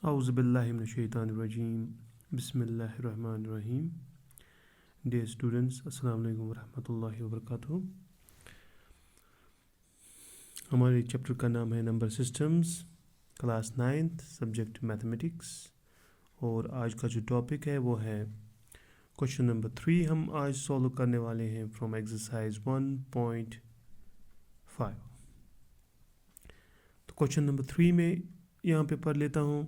Auzubillahiminash-shaytanir-rajim. Bismillahir-rahmanir-rahim. Dear students, Assalamu alaikum warahmatullahi wabarakatuh. हमारे chapter का नाम है number systems, class 9th, subject mathematics. और आज का जो टॉपिक है वो है क्वेश्चन नंबर 3। हम आज सॉल्व करने वाले हैं फ्रॉम एक्सरसाइज 1.5। तो क्वेश्चन नंबर 3 में यहाँ पे पढ़ लेता हूँ,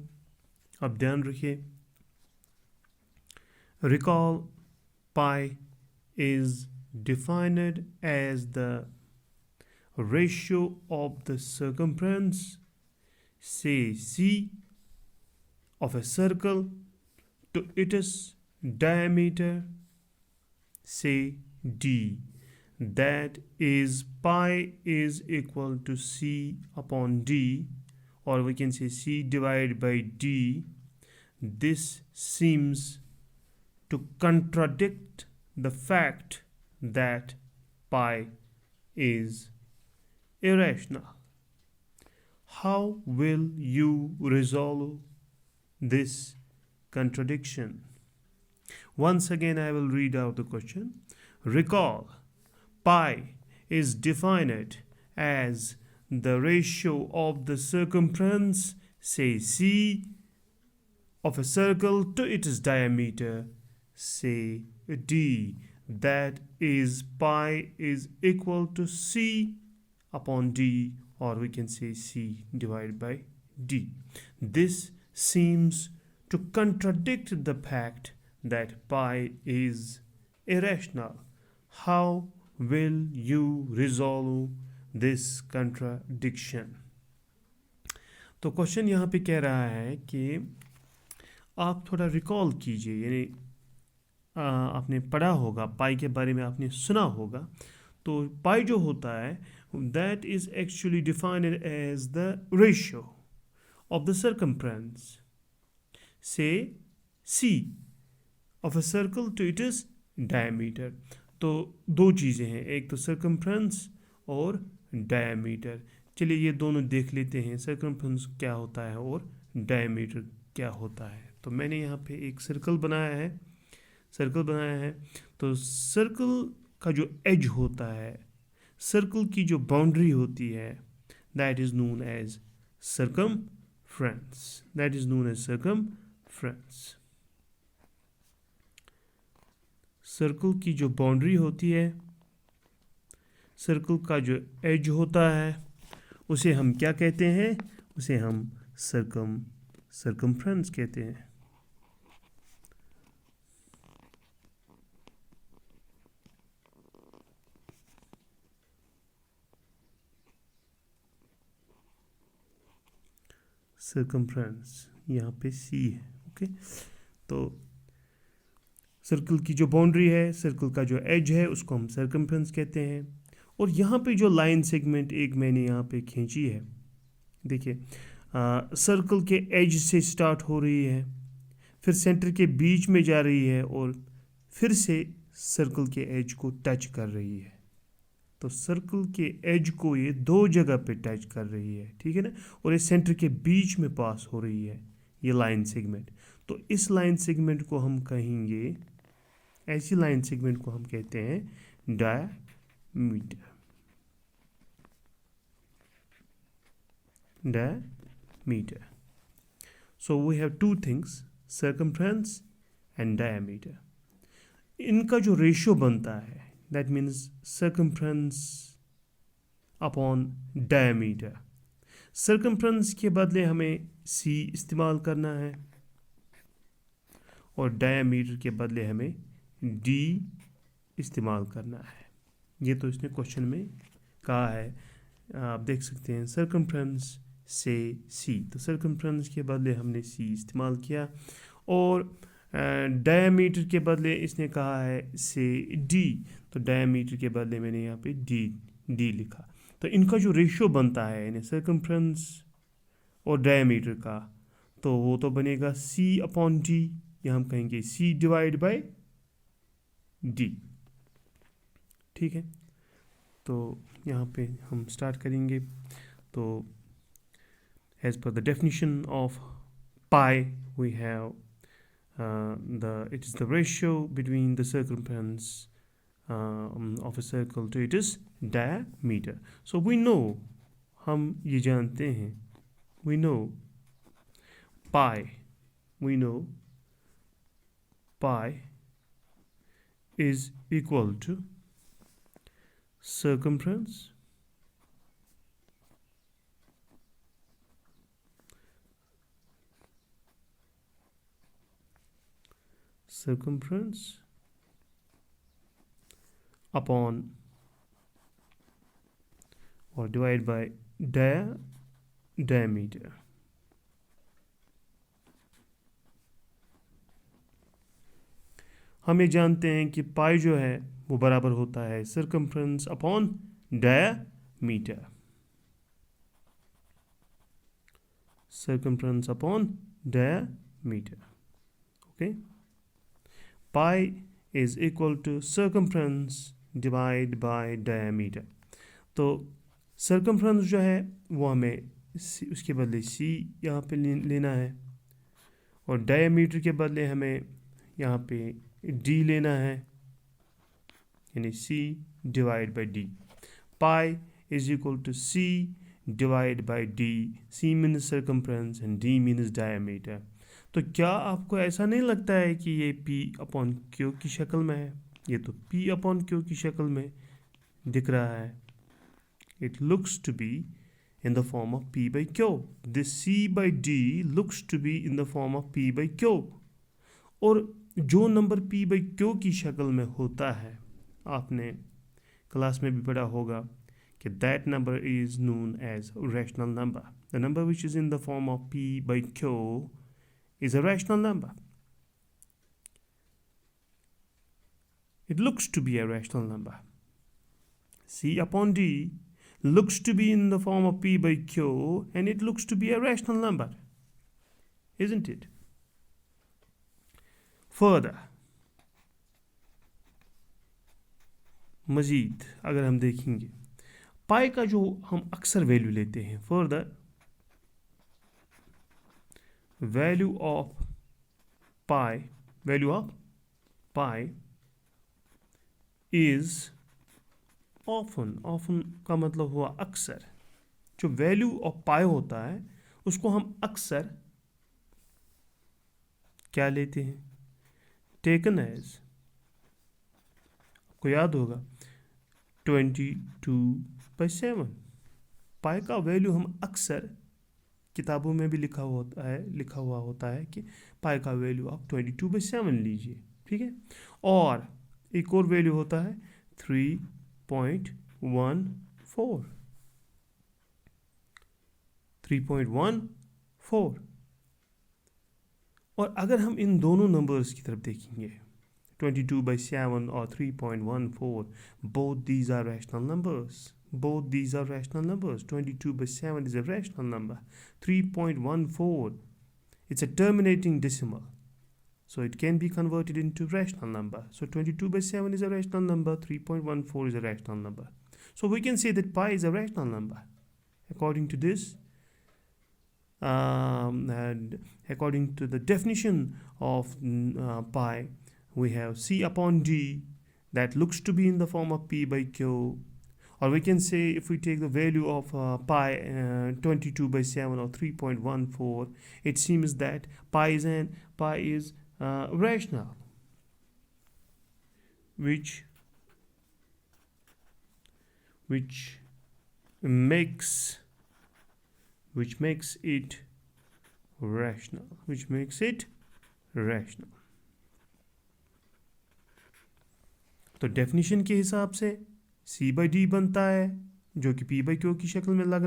अब ध्यान रखिए। Recall pi is defined as the ratio of the circumference, say C, of a circle to its diameter, say D. That is, pi is equal to C upon D, or we can say C divided by D. This seems to contradict the fact that pi is irrational. How will you resolve this contradiction? Once again, I will read out the question. Recall, pi is defined as the ratio of the circumference, say C, of a circle to its diameter, say D. That is, pi is equal to C upon D, or we can say C divided by D. This seems to contradict the fact that pi is irrational. How will you resolve this contradiction? तो question यहाँ पे कह रहा है कि आप थोड़ा recall कीजिए, यानी आपने पढ़ा होगा, पाई के बारे में आपने सुना होगा। तो पाई जो होता है that is actually defined as the ratio of the circumference, say C, of a circle to its diameter. तो दो चीज़ें हैं, एक तो सर्कमफ्रेंस और डायमीटर। चलिए ये दोनों देख लेते हैं, सर्कमफ्रेंस क्या होता है और डायमीटर क्या होता है। तो मैंने यहाँ पे एक सर्कल बनाया है। तो सर्कल का जो एज होता है, सर्कल की जो बाउंड्री होती है, that is known as circumference. Circle की जो बाउंड्री होती है, सर्कल का जो एज होता है, उसे हम क्या कहते हैं? उसे हम सर्कमफ्रेंस कहते हैं। सर्कमफ्रेंस यहाँ पे सी है। ओके, तो सर्कल की जो बाउंड्री है, सर्कल का जो एज है, उसको हम सर्कमफ्रेंस कहते हैं। और यहाँ पे जो लाइन सेगमेंट एक मैंने यहाँ पे खींची है, देखिए, सर्कल के एज से स्टार्ट हो रही है, फिर सेंटर के बीच में जा रही है और फिर से सर्कल के एज को टच कर रही है। तो सर्कल के एज को ये दो जगह पे टच कर रही है, ठीक है ना, और ये सेंटर के बीच में पास हो रही है ये लाइन सेगमेंट। तो इस लाइन सेगमेंट को हम कहेंगे, ऐसी लाइन सेगमेंट को हम कहते हैं diameter. So we have two things, circumference and diameter. इनका जो रेशियो बनता है, that means circumference upon diameter. Circumference के बदले हमें C इस्तेमाल करना है और diameter के बदले हमें D इस्तेमाल करना है। ये तो इसने क्वेश्चन में कहा है, आप देख सकते हैं, circumference से C। तो circumference के बदले हमने C इस्तेमाल किया, और डायमीटर के बदले इसने कहा है से D। तो डायमीटर के बदले मैंने यहाँ पे D लिखा। तो इनका जो रेशियो बनता है, यानी सर्कमफ्रेंस और डायमीटर का, तो वो तो बनेगा C अपॉन D, या हम कहेंगे C डिवाइड बाय D। ठीक है, तो यहाँ पे हम स्टार्ट करेंगे। तो as per the definition of pi, we have it is the ratio between the circumference of a circle to its diameter. So we know, हम ये जानते हैं, we know pi is equal to circumference upon or divided by diameter. हम ये जानते हैं कि पाई जो है वो बराबर होता है circumference upon diameter. Circumference upon diameter. Okay. Pi is equal to circumference divided by diameter. तो circumference जो है वो हमें उसके बदले c यहाँ पे लेना है और diameter के बदले हमें यहाँ पे d लेना है, यानी c divided by d. Pi is equal to c divided by d. c means circumference and d means diameter. तो क्या आपको ऐसा नहीं लगता है कि ये p अपॉन q की शक्ल में है? ये तो p अपॉन q की शक्ल में दिख रहा है. It looks to be in the form of p by q. This c by d looks to be in the form of p by q. और जो नंबर p by q की शक्ल में होता है, आपने क्लास में भी पढ़ा होगा कि that number is known as rational number. The number which is in the form of p by q is a rational number. It looks to be a rational number. C upon d looks to be in the form of p by q and it looks to be a rational number, isn't it? Further, मज़ीद अगर हम देखेंगे पाई का जो हम अक्सर value लेते हैं, further value of pi is often का मतलब हुआ अक्सर. जो वैल्यू ऑफ पाई होता है उसको हम अक्सर क्या लेते हैं? टेकन एज, आपको याद होगा 22/7. पाई का वैल्यू हम अक्सर किताबों में भी लिखा हुआ होता है कि पाई का वैल्यू आप 22/7 लीजिए, ठीक है. और एक और वैल्यू होता है 3.14. और अगर हम इन दोनों नंबर्स की तरफ देखेंगे 22/7 or 3.14, both these are rational numbers. 22/7 is a rational number. 3.14, it's a terminating decimal, so it can be converted into rational number. So 22/7 is a rational number, 3.14 is a rational number. So we can say that pi is a rational number. According to this, and according to the definition of pi, we have c upon d that looks to be in the form of p by q. Or we can say, if we take the value of pi 22/7 or 3.14, it seems that pi is rational, which makes it rational. तो definition के हिसाब से c by d बनता है जो कि p by q की शक्ल में लग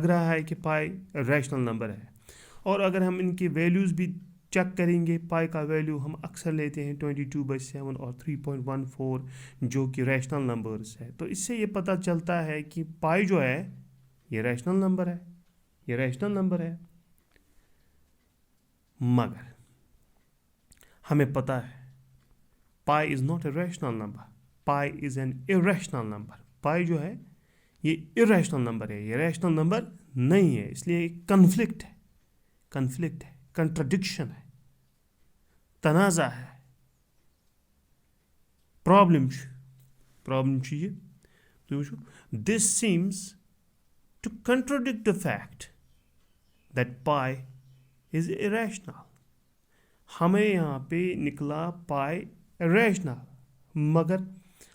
रहा है कि पाई रैशनल नंबर है. और अगर हम इनके वैल्यूज़ भी चेक करेंगे, पाई का वैल्यू हम अक्सर लेते हैं 22/7 और 3.14 जो कि रैशनल नंबर्स है. तो इससे ये पता चलता है कि पाई जो है ये रैशनल नंबर है. मगर हमें पता है pi is not a rational number. Pi is an irrational number. Pi जो है ये irrational number है, ये rational number नहीं है. इसलिए कन्फ्लिक्ट कंट्रडिक्शन है, तनाज़ा है, प्रॉब्लम छ यह तुम वुचो this seems to contradict the fact that pi is irrational. हमें यहाँ पे निकला पाई इरेशनल, मगर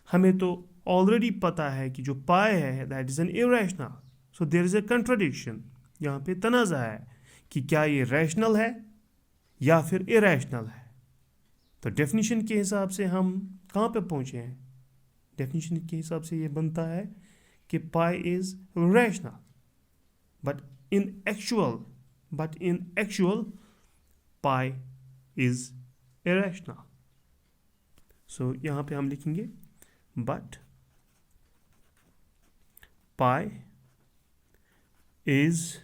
हमें तो ऑलरेडी पता है कि जो पाई है that is an irrational, so there is a contradiction. यहाँ पे तनाज़ा है कि क्या ये रैशनल है या फिर इरेशनल है। तो डेफिनेशन के हिसाब से हम कहाँ पे पहुँचे हैं? डेफिनेशन के हिसाब से ये बनता है कि pi is rational, but in actual pi is irrational. So यहाँ पे हम लिखेंगे but pi is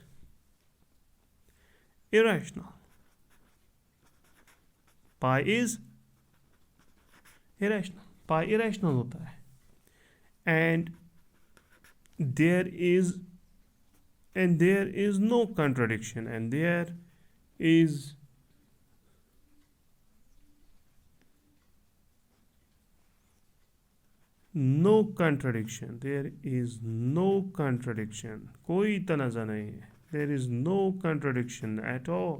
irrational. Pi is irrational. Pi irrational होता है, and there is no contradiction, and there is no contradiction. There is no contradiction. कोई तनाज़ा नहीं है. There is no contradiction at all.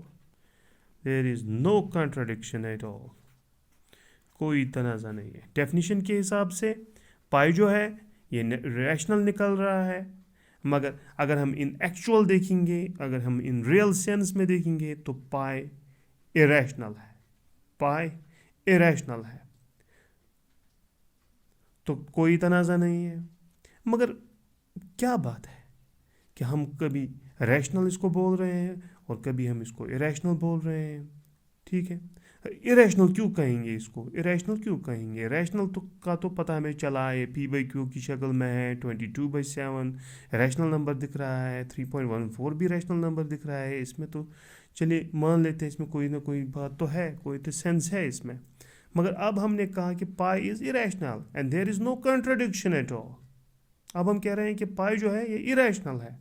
There is no contradiction at all. कोई तनाज़ा नहीं है। Definition के हिसाब से पाई जो है ये रैशनल निकल रहा है, मगर अगर हम इन एक्चुअल देखेंगे, अगर हम इन रियल सेंस में देखेंगे तो पाई इरेशनल है। पाई इरेशनल है, तो कोई तनाज़ा नहीं है। मगर क्या बात है कि हम कभी रैशनल इसको बोल रहे हैं और कभी हम इसको इरेशनल बोल रहे हैं। ठीक है, इरेशनल क्यों कहेंगे इसको? इरेशनल क्यों कहेंगे? रैशनल तो का तो पता हमें चला है, p/q की शक्ल में है, 22/7 रैशनल नंबर दिख रहा है, 3.14 भी रैशनल नंबर दिख रहा है। इसमें तो चलिए मान लेते हैं इसमें कोई ना कोई बात तो है, कोई तो सेंस है इसमें। मगर अब हमने कहा कि pi is irrational and there is no contradiction at all. अब हम कह रहे हैं कि पाई जो है ये इरेशनल है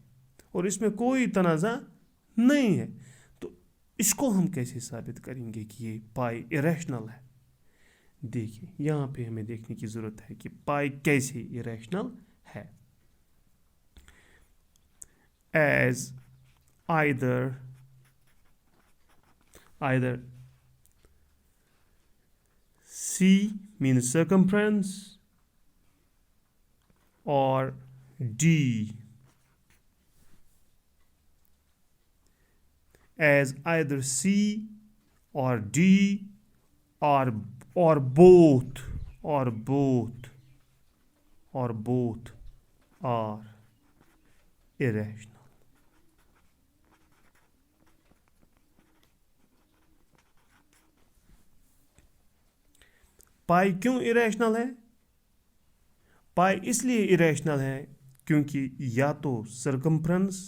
और इसमें कोई तनाज़ा नहीं है। तो इसको हम कैसे साबित करेंगे कि ये पाई इरेशनल है? देखिए, यहाँ पे हमें देखने की ज़रूरत है कि पाई कैसे इरेशनल है। As either C means circumference or D as either C or D or both are irrational. पाई क्यों इरेशनल है? पाई इसलिए इरेशनल है क्योंकि या तो सर्कमफ्रेंस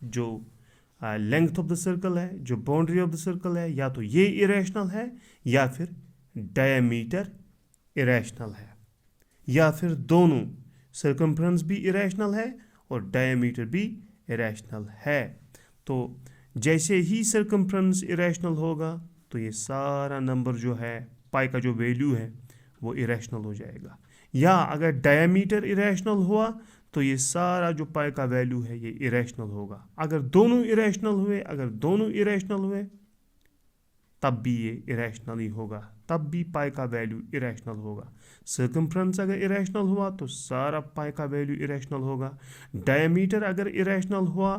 जो लेंथ ऑफ द सर्कल है, जो बाउंड्री ऑफ द सर्कल है, या तो ये इरेशनल है या फिर डायमीटर इरेशनल है, या फिर दोनों, सर्कमफ्रेंस भी इरेशनल है और डायमीटर भी इरेशनल है। तो जैसे ही सर्कमफ्रेंस इरेशनल होगा तो ये सारा नंबर जो है, पाई का जो वैल्यू है वो इरेशनल हो जाएगा। या अगर डायमीटर इरेशनल हुआ तो ये सारा जो पाई का वैल्यू है ये इरेशनल होगा। अगर दोनों इरेशनल हुए तब भी ये इरेशनल ही होगा, तब भी पाई का वैल्यू इरेशनल होगा। सर्कमफ्रेंस अगर इरेशनल हुआ तो सारा पाई का वैल्यू इरेशनल होगा। डायमीटर अगर इरेशनल हुआ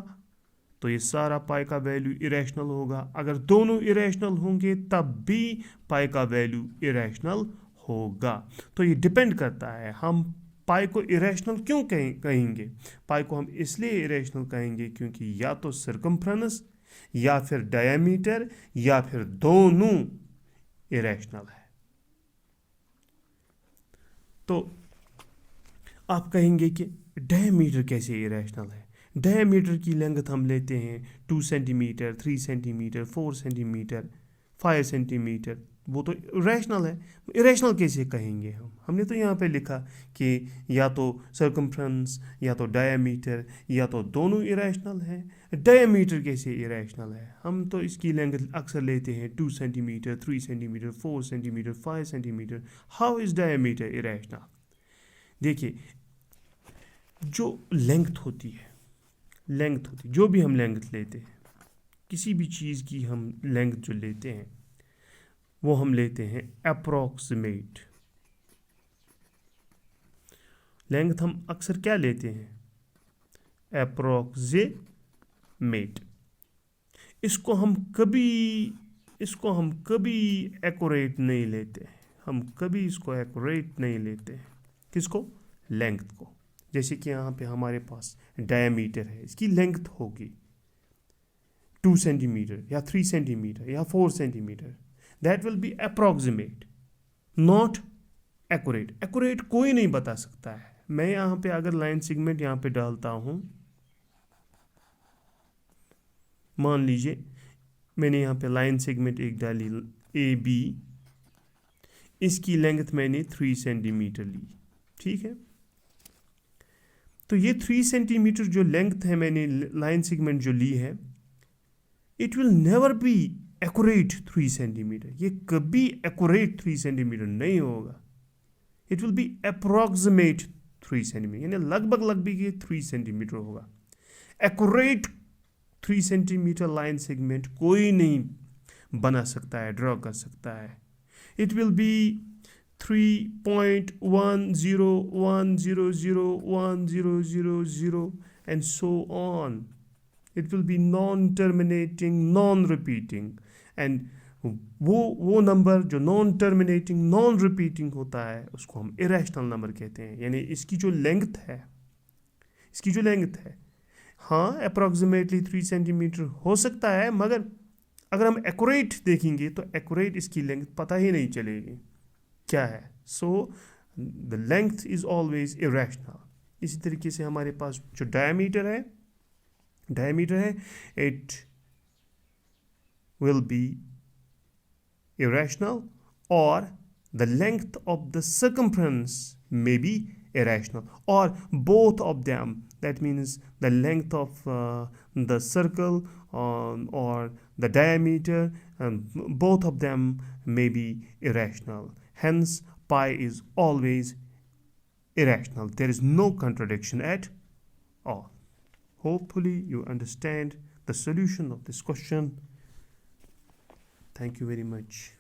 तो ये सारा पाई का वैल्यू इरेशनल होगा। अगर दोनों इरेशनल होंगे तब भी पाई का वैल्यू इरेशनल होगा। तो ये डिपेंड करता है हम पाई को इरेशनल क्यों कहेंगे। पाई को हम इसलिए इरेशनल कहेंगे क्योंकि या तो सर्कमफ्रेंस या फिर डायमीटर या फिर दोनों इरेशनल है। तो आप कहेंगे कि डायमीटर कैसे इरेशनल है? डायमीटर की लेंथ हम लेते हैं 2 सेंटीमीटर, 3 सेंटीमीटर, 4 सेंटीमीटर, 5 सेंटीमीटर, वो तो इरेशनल है। इरेशनल कैसे कहेंगे हम? हमने तो यहाँ पे लिखा कि या तो सर्कमफ्रेंस या तो डायमीटर या तो दोनों इरेशनल है। डायमीटर कैसे इरेशनल है? हम तो इसकी लेंथ अक्सर लेते हैं 2 centimetre, 3 centimetre, 4 centimetre, 5 centimetre. How is diameter irrational? देखिए, जो लेंथ होती है, जो भी हम लेंथ लेते हैं, किसी भी चीज़ की हम लेंथ जो लेते हैं वो हम लेते हैं अप्रॉक्सीमेट लेंथ। हम अक्सर क्या लेते हैं? अप्रॉक्सीमेट। इसको हम कभी एक्यूरेट नहीं लेते हैं। हम कभी इसको एक्यूरेट नहीं लेते हैं। किसको? लेंथ को। जैसे कि यहाँ पे हमारे पास डायमीटर है, इसकी लेंथ होगी 2 सेंटीमीटर या 3 सेंटीमीटर या 4 centimetre. That will be approximate, not accurate. Accurate कोई नहीं बता सकता है। मैं यहाँ पे अगर लाइन सेगमेंट यहाँ पे डालता हूँ, मान लीजिए मैंने यहाँ पे लाइन सेगमेंट एक डाली ए बी, इसकी लेंथ मैंने 3 सेंटीमीटर ली, ठीक है। तो ये 3 सेंटीमीटर जो लेंथ है मैंने लाइन सेगमेंट जो ली है, it will never be accurate 3 centimetre. ये कभी एक्यूरेट 3 सेंटीमीटर नहीं होगा। It will be approximate 3 centimetre, यानी लगभग ये 3 सेंटीमीटर होगा। एक्यूरेट 3 सेंटीमीटर लाइन सेगमेंट कोई नहीं बना सकता है, ड्रॉ कर सकता है। It will be 3.1001001000 and so on. It will be non-terminating, non-repeating, and वो नंबर जो नॉन टर्मिनेटिंग, नॉन रिपीटिंग होता है उसको हम इरेशनल नंबर कहते हैं। यानी इसकी जो लेंथ है, हाँ अप्रॉक्सीमेटली 3 सेंटीमीटर हो सकता है, मगर अगर हम एक्यूरेट देखेंगे तो एक्यूरेट इसकी लेंथ पता ही नहीं चलेगी क्या है। So the length is always irrational. इसी तरीके से हमारे पास जो डायमीटर है, it will be irrational, or the length of the circumference may be irrational, or both of them. That means the length of the circle or the diameter, both of them may be irrational. Hence pi is always irrational. There is no contradiction at all. Hopefully you understand the solution of this question. Thank you very much.